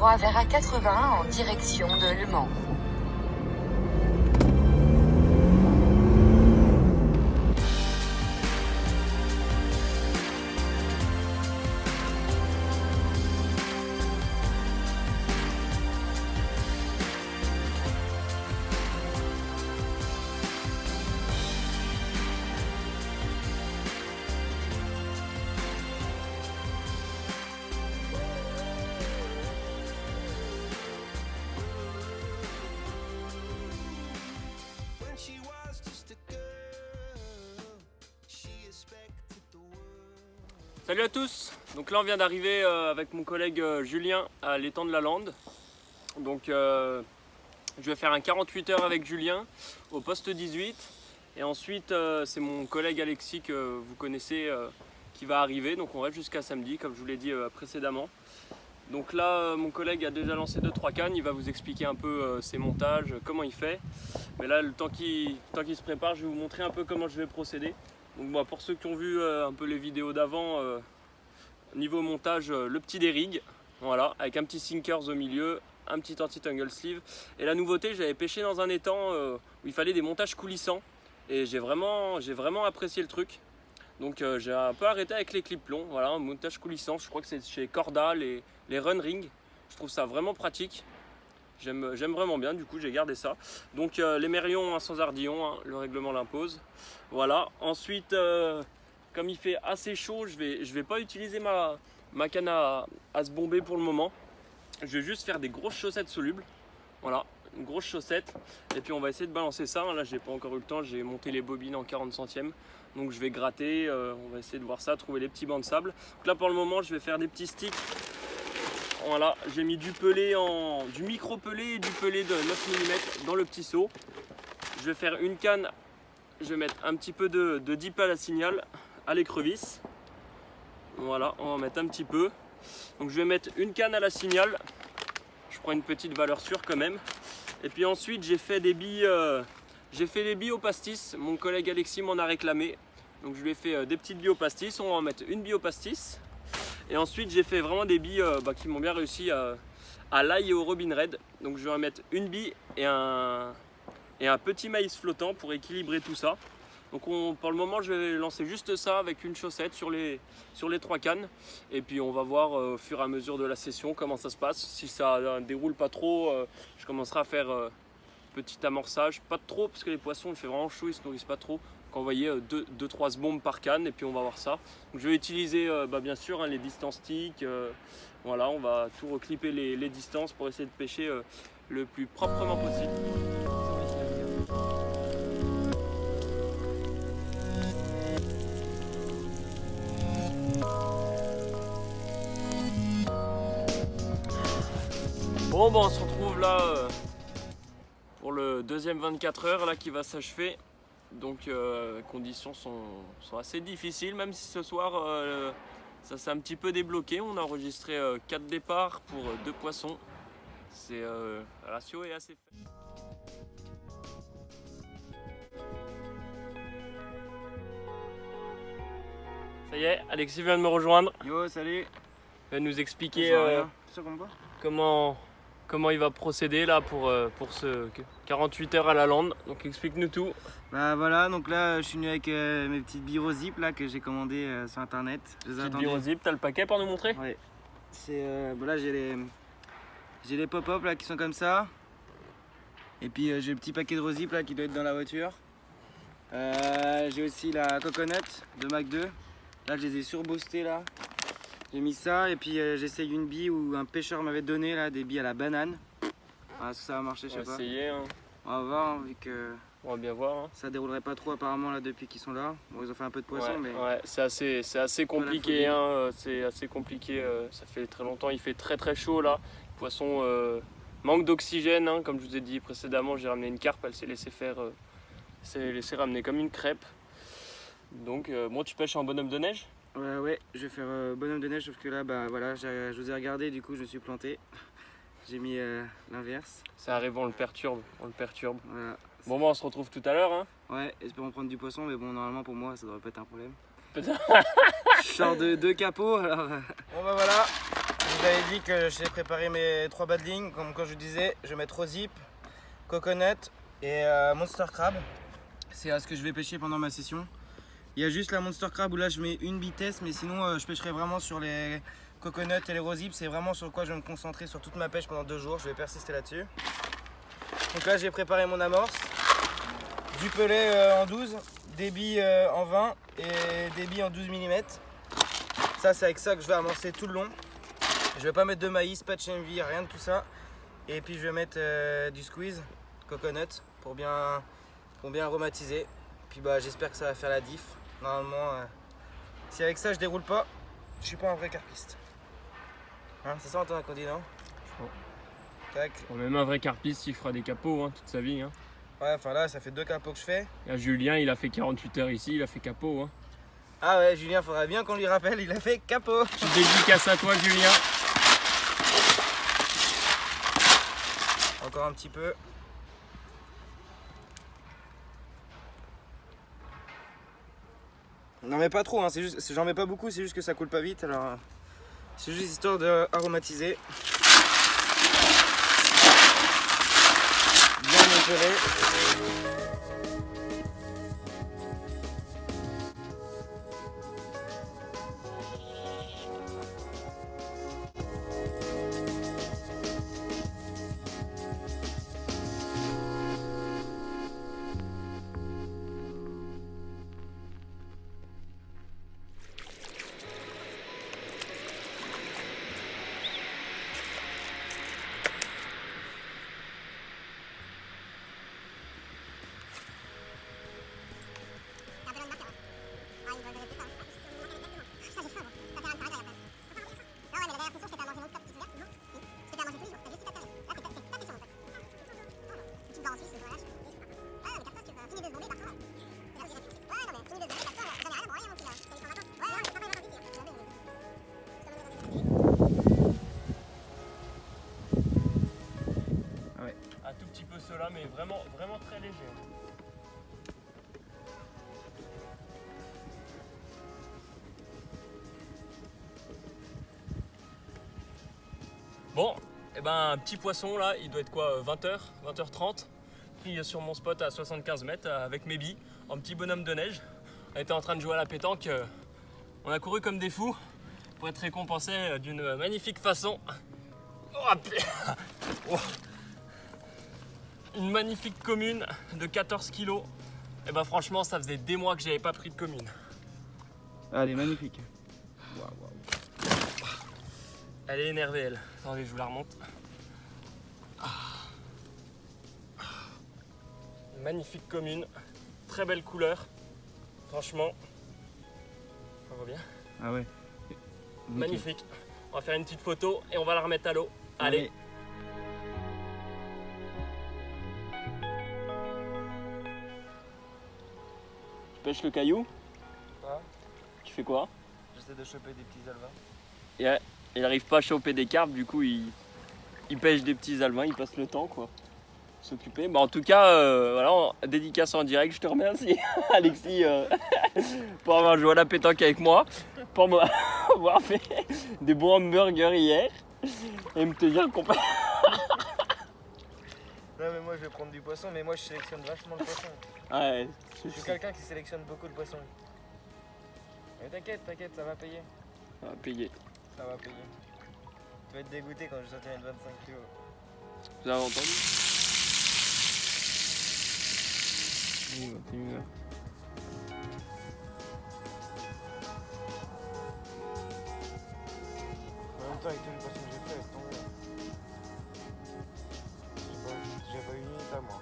droit vers A81 en direction de Le Mans. Salut à tous, donc là on vient d'arriver avec mon collègue Julien à l'étang de la Lande. Donc je vais faire un 48 heures avec Julien au poste 18 et ensuite c'est mon collègue Alexis que vous connaissez qui va arriver, donc on reste jusqu'à samedi comme je vous l'ai dit précédemment. Donc là mon collègue a déjà lancé 2-3 cannes, il va vous expliquer un peu ses montages, comment il fait. Mais là le temps qu'il se prépare, je vais vous montrer un peu comment je vais procéder. Donc moi, pour ceux qui ont vu un peu les vidéos d'avant, niveau montage, le petit dérigue, voilà, avec un petit sinkers au milieu, un petit anti-tangle sleeve. Et la nouveauté, j'avais pêché dans un étang où il fallait des montages coulissants. Et j'ai vraiment apprécié le truc. Donc j'ai un peu arrêté avec les clips longs, voilà, un montage coulissant. Je crois que c'est chez Corda, les Run Ring. Je trouve ça vraiment pratique. J'aime vraiment bien, du coup j'ai gardé ça. Donc les mérions sans ardillon, hein, le règlement l'impose. Voilà, ensuite comme il fait assez chaud, je vais pas utiliser ma canne à se bomber pour le moment. Je vais juste faire des grosses chaussettes solubles. Voilà, une grosse chaussette. Et puis on va essayer de balancer ça. Là j'ai pas encore eu le temps, j'ai monté les bobines en 40 centièmes. Donc je vais gratter, on va essayer de voir ça, trouver les petits bancs de sable. Donc là pour le moment je vais faire des petits sticks. Voilà, j'ai mis du micro pelé et du pelé de 9 mm dans le petit seau. Je vais faire une canne, je vais mettre un petit peu de dip à la signal, à l'écrevisse. Voilà, on va en mettre un petit peu. Donc je vais mettre une canne à la signal. Je prends une petite valeur sûre quand même. Et puis ensuite j'ai fait des billes au pastis. Mon collègue Alexis m'en a réclamé. Donc je lui ai fait des petites billes au pastis. On va en mettre une bille au pastis. Et ensuite j'ai fait vraiment des billes qui m'ont bien réussi à l'ail et au Robin Red. Donc je vais en mettre une bille et un petit maïs flottant pour équilibrer tout ça. Donc pour le moment je vais lancer juste ça avec une chaussette sur les 3 cannes. Et puis on va voir au fur et à mesure de la session comment ça se passe. Si ça déroule pas trop, je commencerai à faire petit amorçage. Pas trop parce que les poissons il fait vraiment chaud, ils se nourrissent pas trop. Envoyer 2-3 bombes par canne et puis on va voir ça. Donc je vais utiliser bien sûr hein, les distance sticks. Voilà, on va tout reclipper les distances pour essayer de pêcher le plus proprement possible. Bon, on se retrouve là pour le deuxième 24 heures là qui va s'achever. Donc les conditions sont assez difficiles, même si ce soir ça s'est un petit peu débloqué. On a enregistré 4 départs pour 2 poissons. Le ratio est assez faible. Ça y est, Alexis vient de me rejoindre. Yo, salut. Il va nous expliquer comment il va procéder là pour ce 48 heures à la Lande. Donc explique-nous tout. Bah voilà, donc là je suis venu avec mes petites billes Zip là que j'ai commandées sur internet. Petite billes Zip, t'as le paquet pour nous montrer? Ouais. C'est là j'ai les pop-up là qui sont comme ça. Et puis j'ai le petit paquet de Zip là qui doit être dans la voiture. J'ai aussi la coconut de Mac 2. Là je les ai surboostés là. J'ai mis ça et puis j'essaye une bille où un pêcheur m'avait donné là des billes à la banane. Voilà, est-ce que ça va marcher, je sais pas. Essayer, hein. On va voir hein, vu que on va bien voir. Hein. Ça déroulerait pas trop apparemment là depuis qu'ils sont là. Bon, ils ont fait un peu de poisson mais. Ouais, c'est assez compliqué. Hein, c'est assez compliqué. Ça fait très longtemps. Il fait très chaud là. Le poisson manque d'oxygène. Hein, comme je vous ai dit précédemment, j'ai ramené une carpe. Elle s'est laissée faire. S'est laissée ramener comme une crêpe. Donc bon, tu pêches en bonhomme de neige? Ouais, je vais faire bonhomme de neige sauf que là bah voilà, je vous ai regardé du coup je me suis planté. J'ai mis l'inverse. Ça arrive, on le perturbe. Voilà. Bon bah on se retrouve tout à l'heure hein. Ouais, espérons prendre du poisson mais bon normalement pour moi ça devrait pas être un problème. Peut-être. Je sors de 2 capots alors. Bon bah voilà. vous avais dit que j'ai préparé mes 3 bas de ligne. Comme quand je disais, je vais mettre Rosip, Coconut et Monster Crab. C'est ce que je vais pêcher pendant ma session. Il y a juste la Monster Crab où là je mets une vitesse, mais sinon je pêcherai vraiment sur les Coconut et les Rosip. C'est vraiment sur quoi je vais me concentrer sur toute ma pêche pendant 2 jours. Je vais persister là-dessus. Donc là j'ai préparé mon amorce, du pelet en 12, des billes en 20 et des billes en 12 mm. Ça c'est avec ça que je vais amorcer tout le long. Je vais pas mettre de maïs, pas de CMV, rien de tout ça. Et puis je vais mettre du squeeze, coconut, pour bien aromatiser. Puis bah j'espère que ça va faire la diff. Normalement, si avec ça je déroule pas, je suis pas un vrai carpiste. Hein, c'est ça Antoine qu'on dit, non? Tac. Bon, même un vrai carpiste, il fera des capots hein, toute sa vie. Hein. Ouais, enfin là ça fait 2 capots que je fais. Et Julien, il a fait 48 heures ici, il a fait capot. Hein. Ah ouais, Julien, faudrait bien qu'on lui rappelle, il a fait capot. Petite dédicace à toi, Julien. Encore un petit peu. N'en mets pas trop, hein, j'en mets pas beaucoup, c'est juste que ça coule pas vite, alors c'est juste histoire d'aromatiser. Bien épeler. Un tout petit peu cela, mais vraiment très léger. Bon, et ben un petit poisson là, il doit être quoi, 20h, 20h30, pris sur mon spot à 75 mètres avec mes billes, en petit bonhomme de neige. On était en train de jouer à la pétanque, on a couru comme des fous pour être récompensé d'une magnifique façon. Oh, une magnifique commune de 14 kilos. Et ben franchement, ça faisait des mois que j'avais pas pris de commune. Ah, elle est magnifique. Elle est énervée, elle. Attendez, je vous la remonte. Magnifique commune, très belle couleur. Franchement, on voit bien. Ah ouais. Magnifique. On va faire une petite photo et on va la remettre à l'eau. Allez. Tu pêches le caillou? Quoi? Tu fais quoi? J'essaie de choper des petits alvins. Yeah. Il n'arrive pas à choper des carpes, du coup il pêche des petits alvins, il passe le temps quoi. S'occuper. Bah, en tout cas, voilà, dédicace en direct, je te remercie Alexis pour avoir joué à la pétanque avec moi, pour m'avoir fait des bons hamburgers hier et me tenir compagnie. Non mais moi je vais prendre du poisson, mais moi je sélectionne vachement le poisson. Ouais, Je suis quelqu'un qui sélectionne beaucoup le poisson. Mais t'inquiète, ça va payer. ça va payer. Ça va payer. Tu vas être dégoûté quand je sortirai de 25 kilos. Vous avez entendu? Oui, 21 heures. En même temps, avec tous les poissons que j'ai fait, laisse tomber. J'ai pas eu une minute à moi.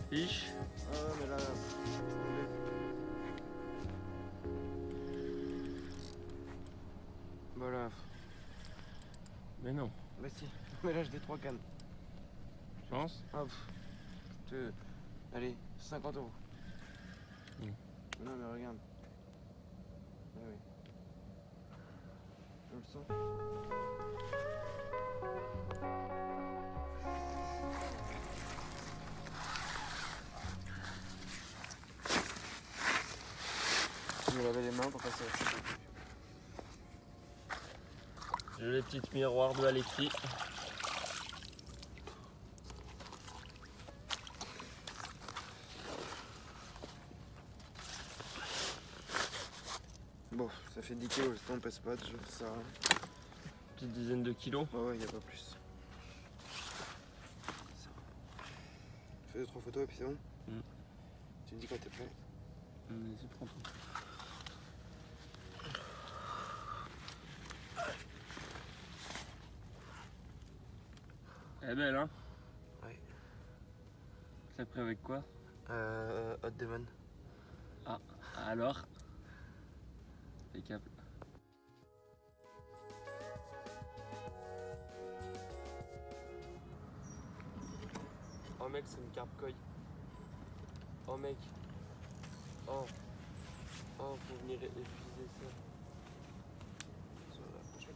Fiche. Ah ouais, mais là, laisse tomber. Voilà. Mais non, Bah si, mais là j'ai des 3 cannes. je pense. Ah, allez, 50 euros. Non mais regarde. Ah oui. Je le sens. avant pour passer. J'ai les petites miroirs de Alexis. Bon, ça fait 10 kilos, on pèse pas déjà, ça. Petite dizaine de kilos. Ouais, y a pas plus. Fais 2-3 photos et puis c'est bon. Tu me dis quand t'es prêt. Vas-y, prends tout. Elle est belle, hein? Ouais. T'es prêt avec quoi? Hot Demon. Ah, alors? Impeccable. Oh mec, c'est une carpe koi. Oh mec. Oh. Oh, faut venir épuiser ça. Sur la prochaine.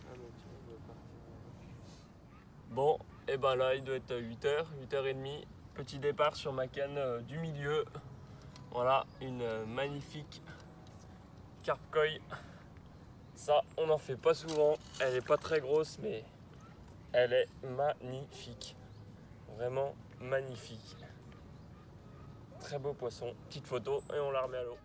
Ah mais tu vois, on va partir. Bon, et ben là, il doit être 8h, 8h30. Petit départ sur ma canne du milieu. Voilà, une magnifique carpe koi. Ça, on n'en fait pas souvent. Elle est pas très grosse, mais elle est magnifique. Vraiment magnifique. Très beau poisson. Petite photo et on la remet à l'eau.